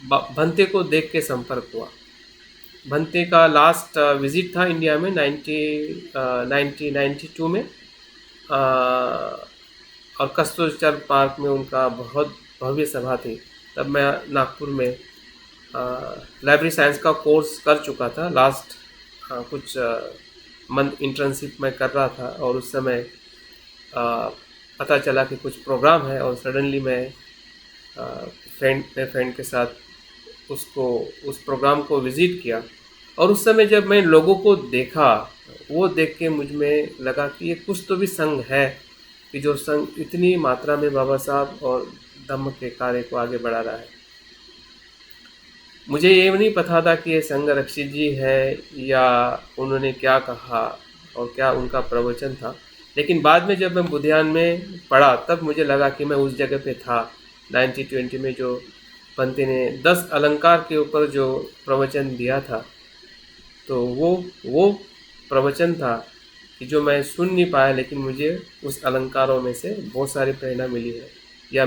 भंते को देख के संपर्क हुआ। भंते का लास्ट विज़िट था इंडिया में 1992 में, और कस्तूरचंद पार्क में उनका बहुत भव्य सभा थी। तब मैं नागपुर में लाइब्रेरी साइंस का कोर्स कर चुका था। लास्ट कुछ मंथ इंटर्नशिप में कर रहा था और उस समय पता चला कि कुछ प्रोग्राम है, और सडनली मैं फ्रेंड के साथ उस प्रोग्राम को विज़िट किया। और उस समय जब मैं लोगों को देखा, वो देख के मुझ में लगा कि ये कुछ तो भी संघ है, कि जो संघ इतनी मात्रा में बाबा साहब और धम्म के कार्य को आगे बढ़ा रहा है। मुझे ये नहीं पता था कि ये संघ रक्षित जी है या उन्होंने क्या कहा और क्या उनका प्रवचन था, लेकिन बाद में जब मैं बुधियान में पढ़ा तब मुझे लगा कि मैं उस जगह पे था 1920 में, जो पंते ने 10 अलंकार के ऊपर जो प्रवचन दिया था। तो वो प्रवचन था कि जो मैं सुन नहीं पाया, लेकिन मुझे उस अलंकारों में से बहुत सारी प्रेरणा मिली है या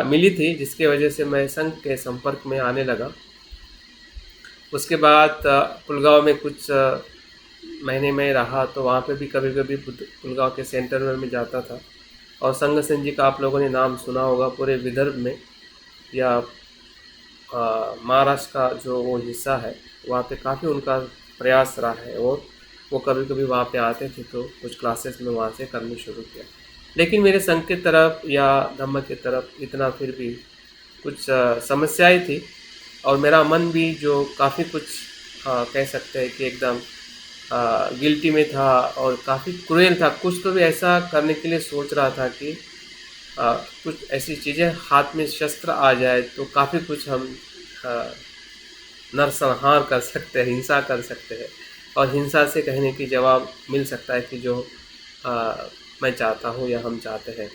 मिली थी, जिसके वजह से मैं संघ के संपर्क में आने लगा। उसके बाद पुलगांव में कुछ महीने में रहा, तो वहाँ पे भी कभी कभी पुलगांव के सेंटर में मैं जाता था। और संघ सेन जी का आप लोगों ने नाम सुना होगा, पूरे विदर्भ में या महाराष्ट्र का जो वो हिस्सा है वहाँ पे काफ़ी उनका प्रयास रहा है, और वो कभी कभी वहाँ पे आते थे तो कुछ क्लासेस में वहाँ से करने शुरू किया। लेकिन मेरे संघ की तरफ या धम्म की तरफ इतना फिर भी कुछ समस्याएं थी, और मेरा मन भी जो काफ़ी कुछ कह सकते हैं कि एकदम गिल्टी में था और काफ़ी क्रूएल था। कुछ तो भी ऐसा करने के लिए सोच रहा था कि कुछ ऐसी चीज़ें हाथ में शस्त्र आ जाए तो काफ़ी कुछ हम नरसंहार कर सकते हैं, हिंसा कर सकते हैं, और हिंसा से कहने की जवाब मिल सकता है कि जो मैं चाहता हूँ या हम चाहते हैं।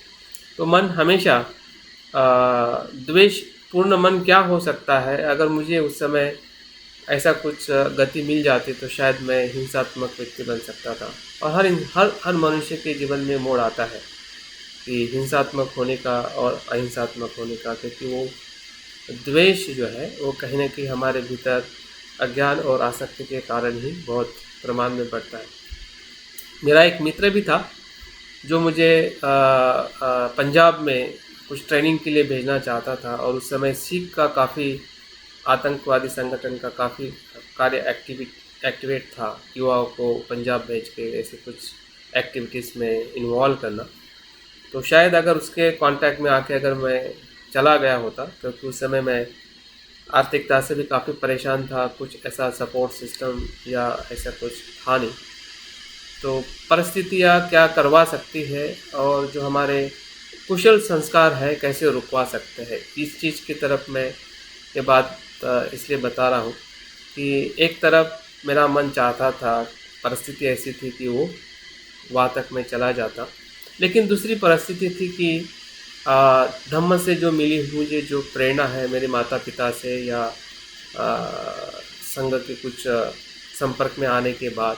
तो मन हमेशा द्वेष पूर्ण मन क्या हो सकता है। अगर मुझे उस समय ऐसा कुछ गति मिल जाती तो शायद मैं हिंसात्मक व्यक्ति बन सकता था। और हर मनुष्य के जीवन में मोड़ आता है कि हिंसात्मक होने का और अहिंसात्मक होने का, क्योंकि वो द्वेष जो है वो कहीं ना कहीं हमारे भीतर अज्ञान और आसक्ति के कारण ही बहुत प्रमाण में बढ़ता है। मेरा एक मित्र भी था जो मुझे पंजाब में कुछ ट्रेनिंग के लिए भेजना चाहता था, और उस समय सिख का काफ़ी आतंकवादी संगठन का काफ़ी कार्य एक्टिवेट था, युवाओं को पंजाब भेज के ऐसे कुछ एक्टिविटीज़ में इन्वॉल्व करना। तो शायद अगर उसके कांटेक्ट में आके अगर मैं चला गया होता, क्योंकि उस समय मैं आर्थिकता से भी काफ़ी परेशान था, कुछ ऐसा सपोर्ट सिस्टम या ऐसा कुछ था नहीं, तो परिस्थितियाँ क्या करवा सकती है और जो हमारे कुशल संस्कार है कैसे रुकवा सकते हैं। इस चीज़ की तरफ मैं ये बात इसलिए बता रहा हूँ कि एक तरफ मेरा मन चाहता था, परिस्थिति ऐसी थी कि वो वहाँ तक मैं चला जाता, लेकिन दूसरी परिस्थिति थी कि धम्म से जो मिली मुझे जो प्रेरणा है मेरे माता पिता से या संघ के कुछ संपर्क में आने के बाद,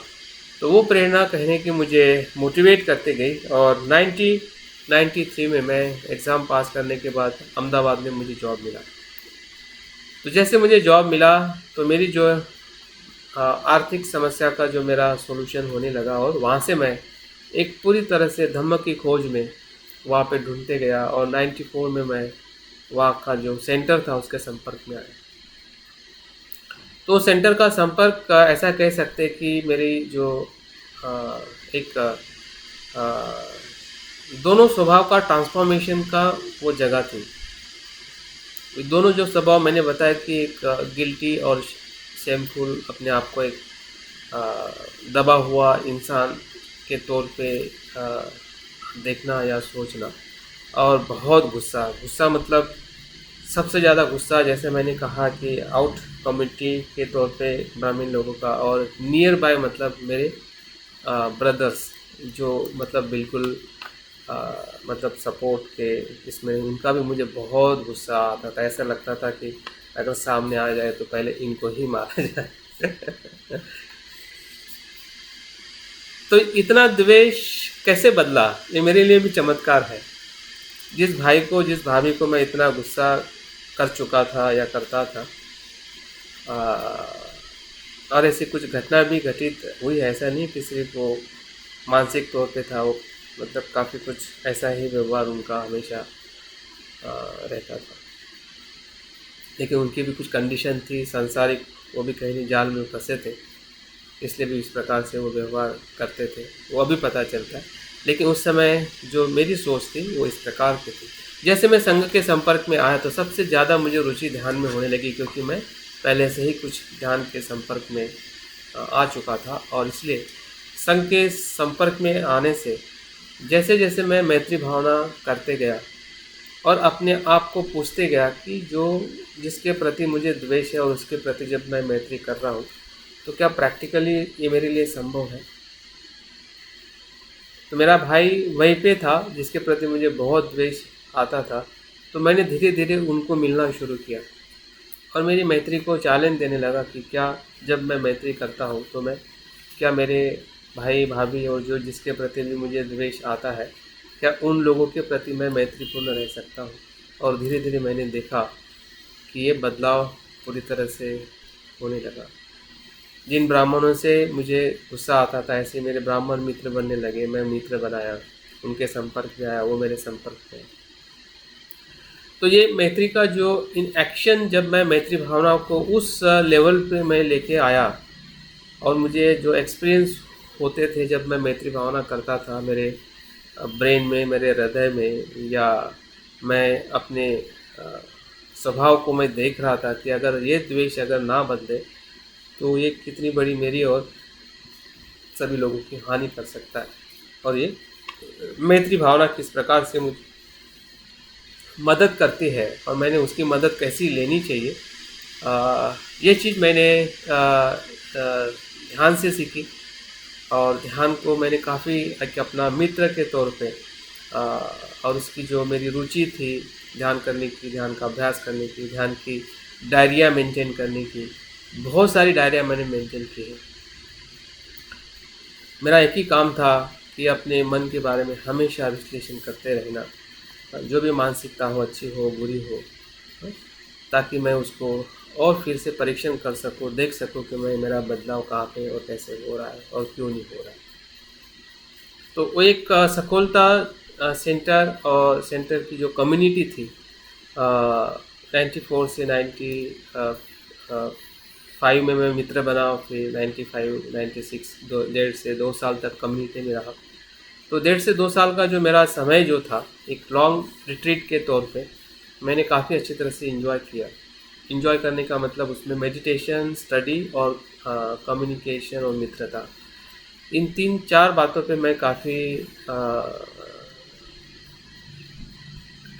तो वो प्रेरणा कहने की मुझे मोटिवेट करते गई। और 1993 में मैं एग्ज़ाम पास करने के बाद अहमदाबाद में मुझे जॉब मिला। तो जैसे मुझे जॉब मिला तो मेरी जो आर्थिक समस्या का जो मेरा सॉल्यूशन होने लगा, और वहाँ से मैं एक पूरी तरह से धम्म की खोज में वहाँ पे ढूंढते गया, और 94 में मैं वहाँ का जो सेंटर था उसके संपर्क में आया। तो सेंटर का संपर्क ऐसा कह सकते हैं कि मेरी जो अ, एक दोनों स्वभाव का ट्रांसफॉर्मेशन का वो जगह थी। ये दोनों जो स्वभाव मैंने बताया कि एक गिल्टी और शेमफुल, अपने आप को एक दबा हुआ इंसान के तौर पे देखना या सोचना, और बहुत गुस्सा गुस्सा मतलब सबसे ज़्यादा गुस्सा, जैसे मैंने कहा कि आउट कम्युनिटी के तौर पे ब्राह्मण लोगों का, और नियर बाय मतलब मेरे ब्रदर्स, जो मतलब बिल्कुल मतलब सपोर्ट के इसमें, उनका भी मुझे बहुत गुस्सा आता था। ऐसा लगता था कि अगर सामने आ जाए तो पहले इनको ही मारा जाए। तो इतना द्वेष कैसे बदला, ये मेरे लिए भी चमत्कार है। जिस भाई को, जिस भाभी को मैं इतना गुस्सा कर चुका था या करता था, और ऐसी कुछ घटना भी घटित हुई है, ऐसा नहीं कि सिर्फ वो मानसिक तौर पे था, वो मतलब काफ़ी कुछ ऐसा ही व्यवहार उनका हमेशा रहता था। लेकिन उनकी भी कुछ कंडीशन थी सांसारिक, वो भी कहीं जाल में फंसे थे, इसलिए भी इस प्रकार से वो व्यवहार करते थे, वो अभी पता चलता है। लेकिन उस समय जो मेरी सोच थी वो इस प्रकार की थी। जैसे मैं संघ के संपर्क में आया तो सबसे ज़्यादा मुझे रुचि ध्यान में होने लगी, क्योंकि मैं पहले से ही कुछ ध्यान के संपर्क में आ चुका था, और इसलिए संघ के संपर्क में आने से जैसे जैसे मैं मैत्री भावना करते गया और अपने आप को पूछते गया कि जो जिसके प्रति मुझे द्वेष है और उसके प्रति जब मैं मैत्री कर रहा हूँ, तो क्या प्रैक्टिकली ये मेरे लिए संभव है। तो मेरा भाई वहीं पे था जिसके प्रति मुझे बहुत द्वेष आता था, तो मैंने धीरे धीरे उनको मिलना शुरू किया और मेरी मैत्री को चैलेंज देने लगा कि क्या जब मैं मैत्री करता हूँ तो मैं, क्या मेरे भाई भाभी और जो जिसके प्रति भी मुझे द्वेष आता है, क्या उन लोगों के प्रति मैं मैत्रीपूर्ण रह सकता हूँ। और धीरे धीरे मैंने देखा कि ये बदलाव पूरी तरह से होने लगा। जिन ब्राह्मणों से मुझे गुस्सा आता था, ऐसे मेरे ब्राह्मण मित्र बनने लगे, मैं मित्र बनाया, उनके संपर्क में आया, वो मेरे संपर्क में आए। तो ये मैत्री का जो इन एक्शन, जब मैं मैत्री भावना को उस लेवल पे मैं लेके आया, और मुझे जो एक्सपीरियंस होते थे जब मैं मैत्री भावना करता था मेरे ब्रेन में, मेरे हृदय में, या मैं अपने स्वभाव को मैं देख रहा था कि अगर ये द्वेष अगर ना बदले तो ये कितनी बड़ी मेरी और सभी लोगों की हानि कर सकता है, और ये मैत्री भावना किस प्रकार से मुझे मदद करती है और मैंने उसकी मदद कैसी लेनी चाहिए, ये चीज़ मैंने ध्यान से सीखी। और ध्यान को मैंने काफ़ी एक अपना मित्र के तौर पे, और उसकी जो मेरी रुचि थी ध्यान करने की, ध्यान का अभ्यास करने की, ध्यान की डायरिया मेंटेन करने की, बहुत सारी डायरिया मैंने मेंटेन की है। मेरा एक ही काम था कि अपने मन के बारे में हमेशा विश्लेषण करते रहना, जो भी मानसिकता हो, अच्छी हो बुरी हो, ताकि मैं उसको और फिर से परीक्षण कर सकूं, देख सकूं कि मैं, मेरा बदलाव कहाँ पे और कैसे हो रहा है और क्यों नहीं हो रहा है। तो वो एक सखोलता सेंटर, और सेंटर की जो कम्युनिटी थी 94 से 95 में मैं मित्र बना, फिर 95 96 1.5 से 2 साल तक कम्युनिटी में रहा। तो 1.5 से 2 साल का जो मेरा समय जो था, एक लॉन्ग रिट्रीट के तौर पे मैंने काफ़ी अच्छी तरह से एंजॉय किया। एंजॉय करने का मतलब उसमें मेडिटेशन, स्टडी और कम्युनिकेशन और मित्रता, इन 3-4 बातों पे मैं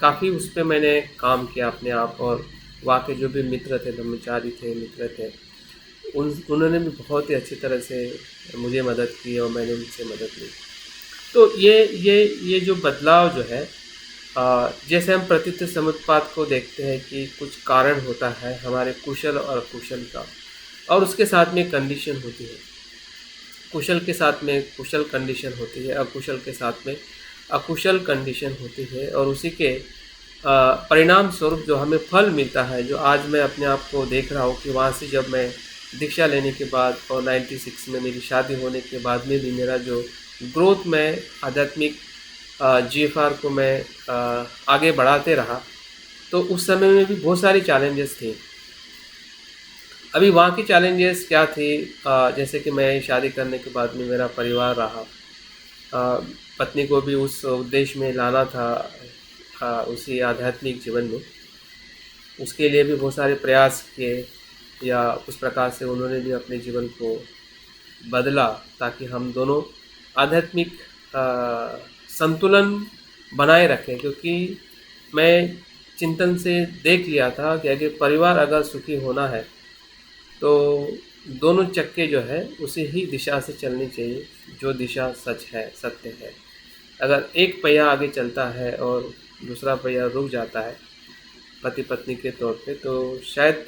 काफ़ी उस पे मैंने काम किया अपने आप। और वहाँ के जो भी मित्र थे, ब्रह्मचारी थे, मित्र थे, उन्होंने भी बहुत ही अच्छी तरह से मुझे मदद की और मैंने उनसे मदद ली। तो ये जो बदलाव जो है, जैसे हम प्रतीत समुत्पाद को देखते हैं कि कुछ कारण होता है हमारे कुशल और अकुशल का, और उसके साथ में कंडीशन होती है। कुशल के साथ में कुशल कंडीशन होती है, अकुशल के साथ में अकुशल कंडीशन होती है, और उसी के परिणाम स्वरूप जो हमें फल मिलता है, जो आज मैं अपने आप को देख रहा हूँ कि वहाँ से जब मैं दीक्षा लेने के बाद और 96 में मेरी शादी होने के बाद में भी मेरा जो ग्रोथ में आध्यात्मिक GFR को मैं आगे बढ़ाते रहा, तो उस समय में भी बहुत सारी चैलेंजेस थे। अभी वहाँ की चैलेंजेस क्या थी, जैसे कि मैं शादी करने के बाद में मेरा परिवार रहा, अ, पत्नी को भी उस उद्देश्य में लाना था, उसी आध्यात्मिक जीवन में। उसके लिए भी बहुत सारे प्रयास किए, या उस प्रकार से उन्होंने भी अपने जीवन को बदला ताकि हम दोनों आध्यात्मिक अ, संतुलन बनाए रखें। क्योंकि मैं चिंतन से देख लिया था कि अगर परिवार अगर सुखी होना है तो दोनों चक्के जो है उसी ही दिशा से चलनी चाहिए, जो दिशा सच है, सत्य है। अगर एक पहिया आगे चलता है और दूसरा पहिया रुक जाता है पति पत्नी के तौर पे, तो शायद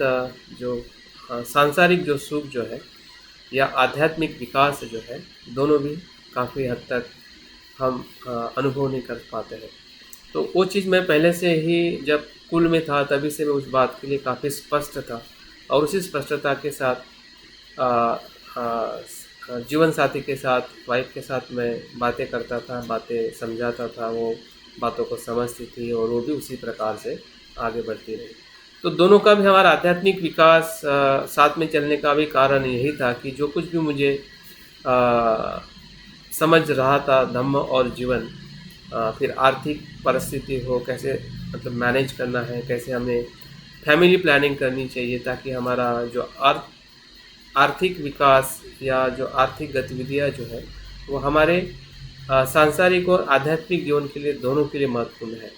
जो सांसारिक जो सुख जो है या आध्यात्मिक विकास जो है, दोनों भी काफ़ी हद तक हम अनुभव नहीं कर पाते हैं। तो वो चीज़ मैं पहले से ही जब कुल में था तभी से मैं उस बात के लिए काफ़ी स्पष्ट था, और उसी स्पष्टता के साथ अ, जीवन साथी के साथ, वाइफ के साथ मैं बातें करता था, बातें समझाता था, वो बातों को समझती थी और वो भी उसी प्रकार से आगे बढ़ती रही। तो दोनों का भी हमारा आध्यात्मिक विकास साथ में चलने का भी कारण यही था कि जो कुछ भी मुझे अ, समझ रहा था धम्म और जीवन, फिर आर्थिक परिस्थिति हो, कैसे मतलब मैनेज करना है, कैसे हमें फैमिली प्लानिंग करनी चाहिए ताकि हमारा जो आर्थिक विकास या जो आर्थिक गतिविधियाँ जो है वो हमारे सांसारिक और आध्यात्मिक जीवन के लिए, दोनों के लिए महत्वपूर्ण है।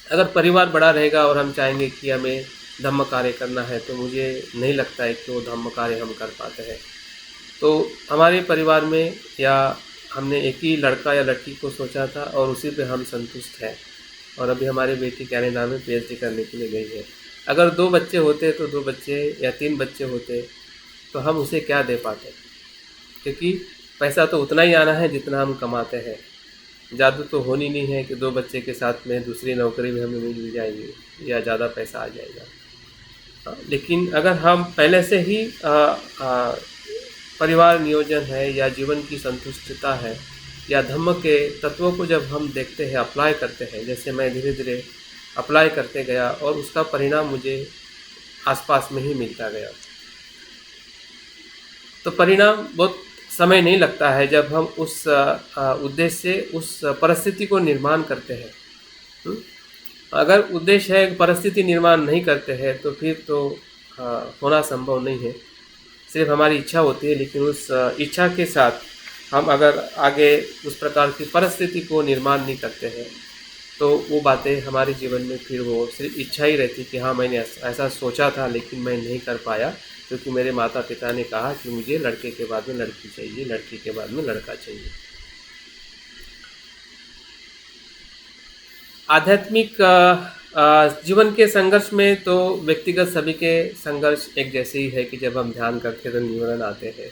अगर परिवार बड़ा रहेगा और हम चाहेंगे कि हमें धम्म कार्य करना है तो मुझे नहीं लगता है कि वो धम्म कार्य हम कर पाते हैं। तो हमारे परिवार में या हमने एक ही लड़का या लड़की को सोचा था और उसी पे हम संतुष्ट हैं, और अभी हमारी बेटी कनाडा में पीएचडी करने के लिए गई है। अगर 2 बच्चे होते तो 2 बच्चे या 3 बच्चे होते तो हम उसे क्या दे पाते, क्योंकि पैसा तो उतना ही आना है जितना हम कमाते हैं। जादू तो होनी नहीं है कि 2 बच्चे के साथ में दूसरी नौकरी भी हमें मिल जाएगी या ज़्यादा पैसा आ जाएगा। लेकिन अगर हम पहले से ही परिवार नियोजन है या जीवन की संतुष्टता है या धम्म के तत्वों को जब हम देखते हैं, अप्लाई करते हैं, जैसे मैं धीरे धीरे अप्लाई करते गया और उसका परिणाम मुझे आसपास में ही मिलता गया। तो परिणाम बहुत समय नहीं लगता है जब हम उस उद्देश्य से उस परिस्थिति को निर्माण करते हैं। अगर उद्देश्य है परिस्थिति निर्माण नहीं करते हैं तो फिर तो होना संभव नहीं है। सिर्फ हमारी इच्छा होती है, लेकिन उस इच्छा के साथ हम अगर आगे उस प्रकार की परिस्थिति को निर्माण नहीं करते हैं तो वो बातें हमारे जीवन में फिर वो सिर्फ इच्छा ही रहती कि हाँ मैंने ऐसा सोचा था लेकिन मैं नहीं कर पाया, क्योंकि मेरे माता पिता ने कहा कि मुझे लड़के के बाद में लड़की चाहिए, लड़की के बाद में लड़का चाहिए। आध्यात्मिक जीवन के संघर्ष में तो व्यक्तिगत सभी के संघर्ष एक जैसे ही है कि जब हम ध्यान करते तो निवारण आते हैं,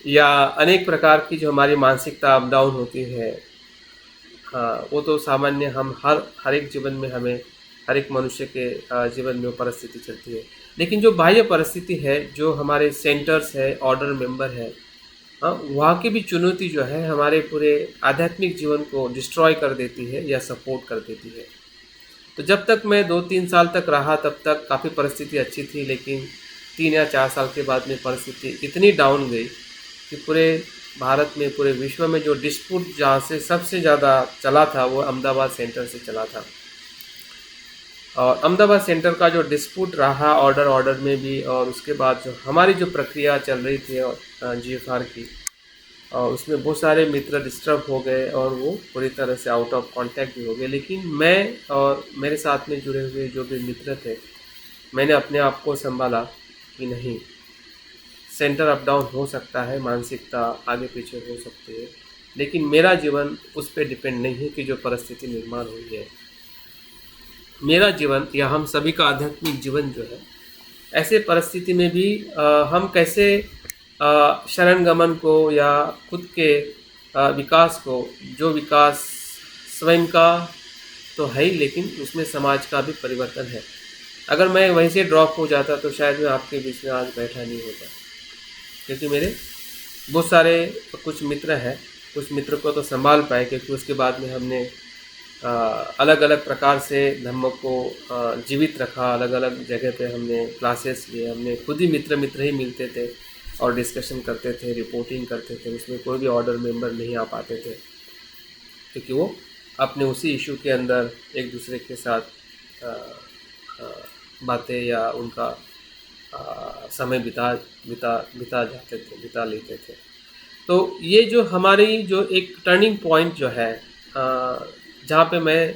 या अनेक प्रकार की जो हमारी मानसिकता अप डाउन होती है, हाँ वो तो सामान्य हम हर एक जीवन में, हमें हर एक मनुष्य के जीवन में वो परिस्थिति चलती है। लेकिन जो बाह्य परिस्थिति है, जो हमारे सेंटर्स है, ऑर्डर मेंबर है, हाँ वहाँ की भी चुनौती जो है हमारे पूरे आध्यात्मिक जीवन को डिस्ट्रॉय कर देती है या सपोर्ट कर देती है। तो जब तक मैं 2-3 साल तक रहा तब तक काफ़ी परिस्थिति अच्छी थी, लेकिन 3 या 4 साल के बाद में परिस्थिति इतनी डाउन गई कि पूरे भारत में, पूरे विश्व में जो डिस्प्यूट जहाँ से सबसे ज़्यादा चला था वो अहमदाबाद सेंटर से चला था। और अहमदाबाद सेंटर का जो डिस्प्यूट रहा ऑर्डर में भी, और उसके बाद जो हमारी जो प्रक्रिया चल रही थी जीएफआर की, और उसमें बहुत सारे मित्र डिस्टर्ब हो गए और वो पूरी तरह से आउट ऑफ कांटेक्ट भी हो गए। लेकिन मैं और मेरे साथ में जुड़े हुए जो भी मित्र थे, मैंने अपने आप को संभाला कि नहीं, सेंटर अप डाउन हो सकता है, मानसिकता आगे पीछे हो सकती है, लेकिन मेरा जीवन उस पर डिपेंड नहीं है कि जो परिस्थिति निर्माण हुई है। मेरा जीवन या हम सभी का आध्यात्मिक जीवन जो है, ऐसे परिस्थिति में भी हम कैसे शरण गमन को या खुद के विकास को, जो विकास स्वयं का तो है ही, लेकिन उसमें समाज का भी परिवर्तन है। अगर मैं वहीं से ड्रॉप हो जाता तो शायद मैं आपके बीच में आज बैठा नहीं होता, क्योंकि मेरे बहुत सारे कुछ मित्र हैं, कुछ मित्र को तो संभाल पाए, क्योंकि उसके बाद में हमने अलग अलग प्रकार से धम्म को जीवित रखा। अलग अलग जगह पे हमने क्लासेस लिए, हमने खुद ही मित्र ही मिलते थे और डिस्कशन करते थे, रिपोर्टिंग करते थे। उसमें कोई भी ऑर्डर मेंबर नहीं आ पाते थे क्योंकि वो अपने उसी इशू के अंदर एक दूसरे के साथ अ, अ, बातें या उनका समय बिता लेते थे। तो ये जो हमारी जो एक टर्निंग पॉइंट जो है, जहाँ पे मैं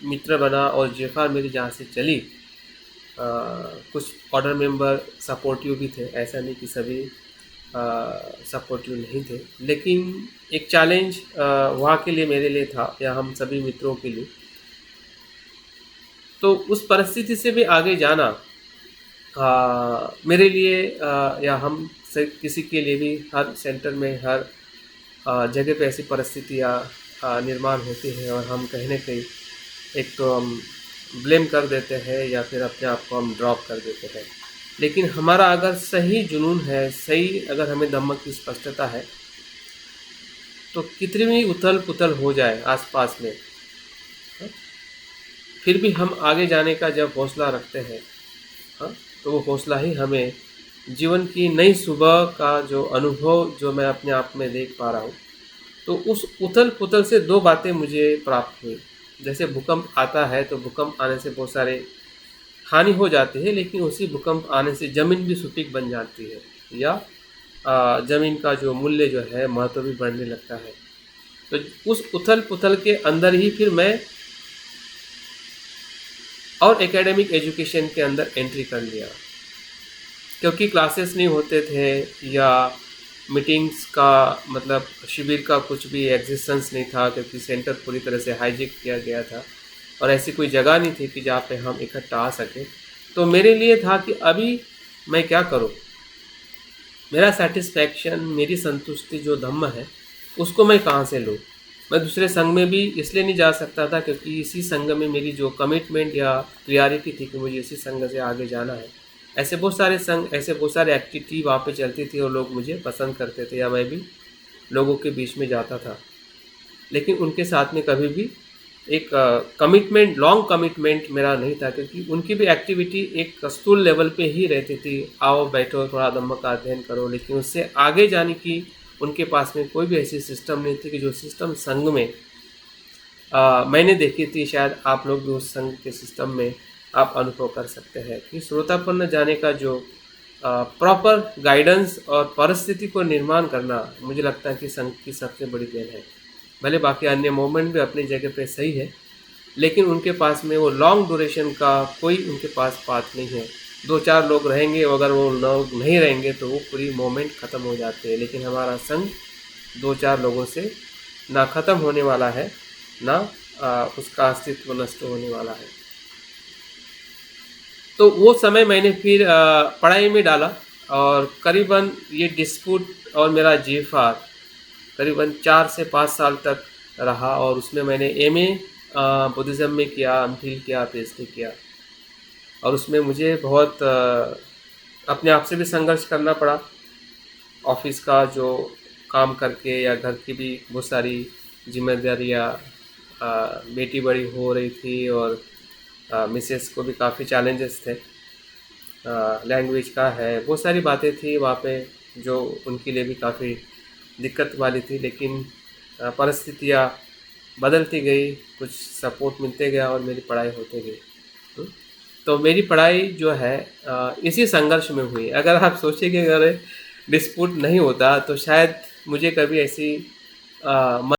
मित्र बना और जेफार मेरी जहाँ से चली, कुछ ऑर्डर मेंबर सपोर्टिव भी थे, ऐसा नहीं कि सभी सपोर्टिव नहीं थे, लेकिन एक चैलेंज वहाँ के लिए मेरे लिए था या हम सभी मित्रों के लिए। तो उस परिस्थिति से भी आगे जाना मेरे लिए या हम से किसी के लिए भी हर सेंटर में हर जगह पे ऐसी परिस्थितियाँ निर्माण होती हैं और हम कहीं न कहीं एक तो हम ब्लेम कर देते हैं या फिर अपने आप को हम ड्रॉप कर देते हैं। लेकिन हमारा अगर सही जुनून है, सही अगर हमें धम्म की स्पष्टता है, तो कितनी भी उथल-पुथल हो जाए आस-पास में, हाँ, फिर भी हम आगे जाने का जब हौसला रखते हैं, हाँ, तो वो हौसला ही हमें जीवन की नई सुबह का जो अनुभव जो मैं अपने आप में देख पा रहा हूँ, तो उस उथल-पुथल से 2 बातें मुझे प्राप्त हुई। जैसे भूकंप आता है तो भूकंप आने से बहुत सारे हानि हो जाती है, लेकिन उसी भूकंप आने से ज़मीन भी सुपीक बन जाती है या ज़मीन का जो मूल्य जो है, महत्व भी बढ़ने लगता है। तो उस उथल-पुथल के अंदर ही फिर मैं और एकेडमिक एजुकेशन के अंदर एंट्री कर लिया, क्योंकि क्लासेस नहीं होते थे या मीटिंग्स का मतलब शिविर का कुछ भी एग्जिस्टेंस नहीं था, क्योंकि सेंटर पूरी तरह से हाईजैक किया गया था और ऐसी कोई जगह नहीं थी कि जहाँ पे हम इकट्ठा आ सकें। तो मेरे लिए था कि अभी मैं क्या करूँ? मेरा सैटिस्फैक्शन, मेरी संतुष्टि जो धम्म है, उसको मैं कहाँ से लूँ? मैं दूसरे संघ में भी इसलिए नहीं जा सकता था क्योंकि इसी संघ में मेरी जो कमिटमेंट या प्रायोरिटी थी कि मुझे इसी संघ से आगे जाना है। ऐसे बहुत सारे संघ, ऐसे बहुत सारे एक्टिविटी वहाँ पे चलती थी और लोग मुझे पसंद करते थे या मैं भी लोगों के बीच में जाता था। लेकिन उनके साथ में कभी भी एक कमिटमेंट, लॉन्ग कमिटमेंट मेरा नहीं था, क्योंकि उनकी भी एक्टिविटी एक स्थूल लेवल पे ही रहती थी। आओ बैठो थोड़ा धम्म का अध्ययन करो, लेकिन उससे आगे जाने की उनके पास में कोई भी ऐसी सिस्टम नहीं थी कि जो सिस्टम संघ में मैंने देखी थी। शायद आप लोग भी उस संघ के सिस्टम में आप अनुभव कर सकते हैं कि श्रोतापन्न जाने का जो प्रॉपर गाइडेंस और परिस्थिति को निर्माण करना, मुझे लगता है कि संघ की सबसे बड़ी देन है। भले बाकी अन्य मूवमेंट भी अपनी जगह पे सही है, लेकिन उनके पास में वो लॉन्ग ड्यूरेशन का कोई उनके पास पाथ नहीं है। 2-4 लोग रहेंगे, अगर वो लोग नहीं रहेंगे तो वो पूरी मूवमेंट ख़त्म हो जाती है। लेकिन हमारा संघ 2-4 लोगों से ना ख़त्म होने वाला है, ना उसका अस्तित्व नष्ट होने वाला है। तो वो समय मैंने फिर पढ़ाई में डाला और करीबन ये डिस्प्यूट और मेरा जीएफआर करीबन 4 से 5 साल तक रहा और उसमें मैंने एमए बुद्धिज़्म में किया, एमफिल किया, पीएचडी किया और उसमें मुझे बहुत अपने आप से भी संघर्ष करना पड़ा। ऑफिस का जो काम करके या घर की भी बहुत सारी जिम्मेदारियाँ, बेटी बड़ी हो रही थी और मिसेस को भी काफ़ी चैलेंजेस थे। लैंग्वेज का है, बहुत सारी बातें थी वहाँ पे जो उनके लिए भी काफ़ी दिक्कत वाली थी, लेकिन परिस्थितियाँ बदलती गई, कुछ सपोर्ट मिलते गया और मेरी पढ़ाई होते गई। तो मेरी पढ़ाई जो है इसी संघर्ष में हुई। अगर आप सोचिए कि अगर डिस्प्यूट नहीं होता तो शायद मुझे कभी ऐसी